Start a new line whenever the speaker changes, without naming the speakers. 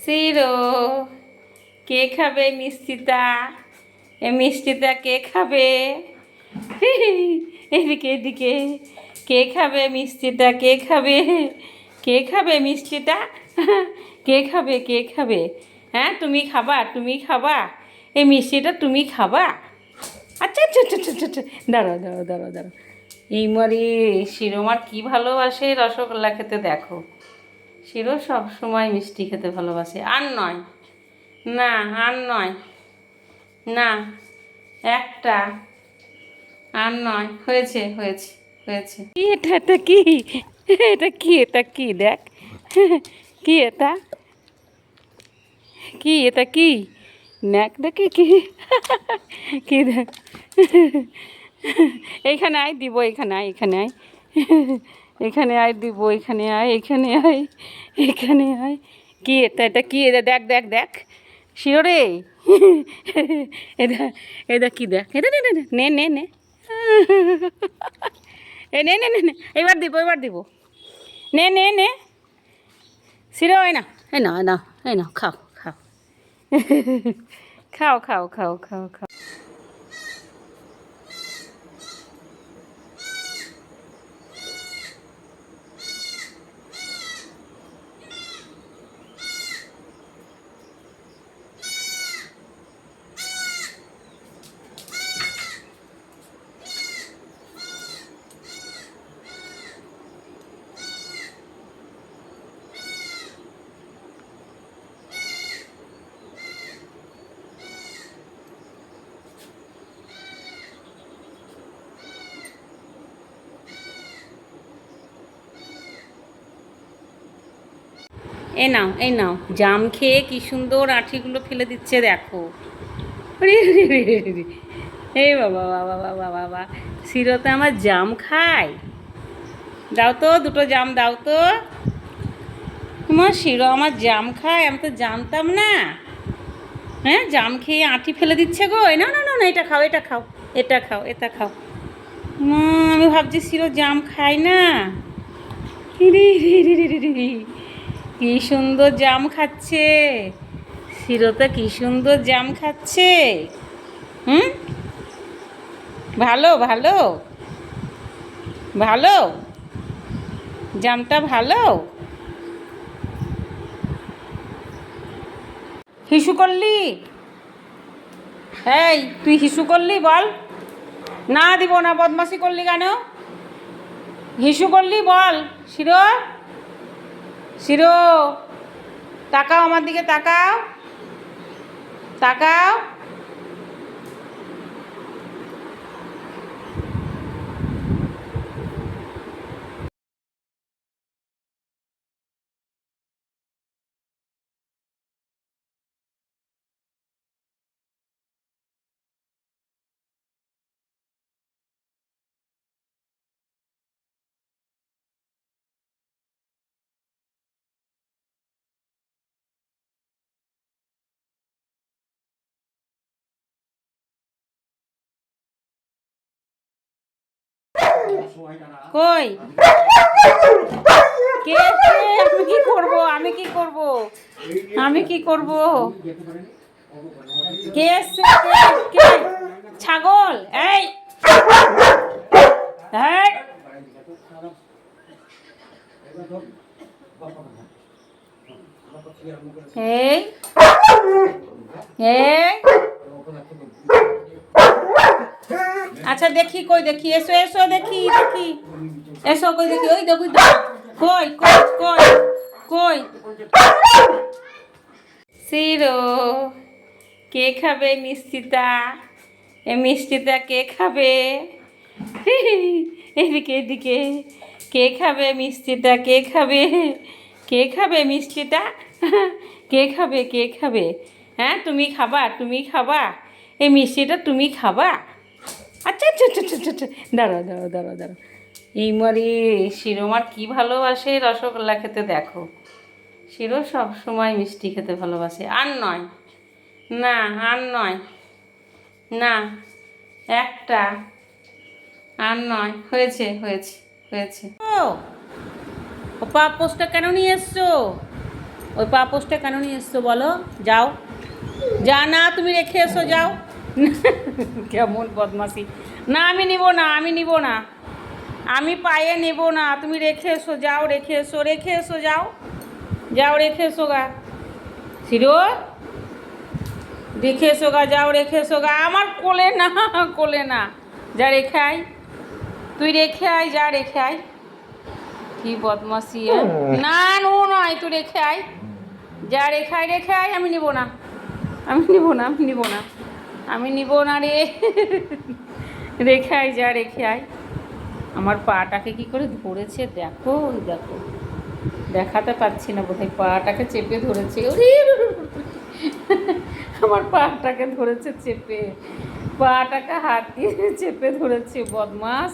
শিরো, কে খাবে মিষ্টিটা? এ মিষ্টিটা কে খাবে? এদিকে এদিকে, কে খাবে মিষ্টিটা? কে খাবে? কে খাবে মিষ্টিটা? কে খাবে? কে খাবে? হ্যাঁ, তুমি খাবা? তুমি খাবা এই মিষ্টিটা? তুমি খাবা? আচ্ছা আচ্ছা আচ্ছা আচ্ছা আচ্ছা আচ্ছা। দাঁড়াও দাঁড়াও দাঁড়াও দাঁড়াও। এই মারে শিরোমার কী ভালোবাসে রসগোল্লা খেতে, দেখো। শিরো সব সময় মিষ্টি খেতে ভালোবাসে। আর নয়, না আর নয়, না একটা, আর নয়, হয়েছে হয়েছে হয়েছে। কি এটা? এটা কি? এটা কি? এটা কি? দেখ, কি এটা? কি এটা? কি ন্যাক দেখি কি? কি দেখ, এইখানে আয় দিব, এখানে আয়, এখানে আয়, এখানে আয় দিব, এখানে আয়, এখানে আয়, এখানে আয়। কি এটা? এটা কি? এটা দেখ দেখ দেখ, শিওরে। এটা, এটা কি দেখ, এটা নে নে নে নে নে, এ নে নে নে নে, এবার দিব, এবার দিব, নে নে নে, শিরো এই না, এই না, এই না, এই না, খাও খাও, খাও খাও খাও খাও খাও। এই নাও, এই নাও, জাম খেয়ে কি সুন্দর আঁঠিগুলো ফেলে দিচ্ছে, দেখো। এই বাবা বাবা বাবা বাবা, শিরোতে আমার জাম খায়। দাও তো, দুটো জাম দাও তো। তোমার শিরো আমার জাম খায়, আমি তো জানতাম না। হ্যাঁ, জাম খেয়ে আঁটি ফেলে দিচ্ছে গো। না না না না, এটা খাও, এটা খাও, এটা খাও, এটা খাও। আমি ভাবছি শিরো জাম খায় না। রি রি রি রি রি রি। কি সুন্দর জাম খাচ্ছে শিরোতে, কি সুন্দর জাম খাচ্ছে। হুম, ভালো ভালো ভালো, জামটা ভালো। হিসু করলি? এই তুই হিসু করলি বল? না দিব না, বদমাসি করলি কেন? হিসু করলি বল শিরো? শিরো, তাকাও আমার দিকে, তাকাও, তাকাও। কই? কে কে? আমি কি করব? আমি কি করব? আমি কি করব? কে এসছে? কে কে? ছাগল? এই, হ্যাঁ, এই, এই, আচ্ছা দেখি, কই দেখি, এসো এসো, দেখি দেখি, এসো, কই দেখি, ওই দেখো, কই কই কই কই? শিরো, কে খাবে মিষ্টিটা? এ মিষ্টিটা কে খাবে? এদিকে এদিকে, কে খাবে মিষ্টিটা? কে খাবে? কে খাবে মিষ্টিটা? কে খাবে? কে খাবে? হ্যাঁ, তুমি খাবা? তুমি খাবা এই মিষ্টিটা? তুমি খাবা? আচ্ছা আচ্ছা আচ্ছা আচ্ছা আচ্ছা, দাঁড়াও দাঁড়াও দাঁড়াও দাঁড়াও। এই মারে শিরোমার কী ভালোবাসে রসগোল্লা খেতে, দেখো। শিরো সব সময় মিষ্টি খেতে ভালোবাসে। আর নয়, না আর নয়, না একটা, আর নয়, হয়েছে হয়েছে হয়েছে। ও, ও পাপোসটা কেন নিয়ে এসছো? ওই পাপোশটা কেন নিয়ে এসছো বলো? যাও, যা না, তুমি রেখে এসো, যাও। কেমন বদমাসি! না আমি নিব না, আমি নিব না, আমি পায়ে নেব না, তুমি রেখে এসো, যাও, রেখে এসো, রেখে এসো, যাও, যাও, রেখে এসো গা। শিরো, রেখে এসো গা, যাও, রেখে এসো গা। আমার কোলে না, কোলে না, যা রেখে আয়, তুই রেখে আয়, যা রেখে আয়। কি বদমাসি! না নো নয়, তুই রেখে আয়, যা রেখে আয়, রেখে আয়। আমি নিব না, আমি নিব না, আমি নিব না, আমি নিব না রে। রেখে আয়, যা রেখে আয়। আমার পাটাকে কি করে ধরেছে দেখো, ওই দেখো, দেখাতে পাচ্ছি না বোধহয়, পাটাকে চেপে ধরেছে। ওরে, আমার পাটাকে ধরেছে চেপে, পাটাকে হাত দিয়ে চেপে ধরেছে, বদমাস।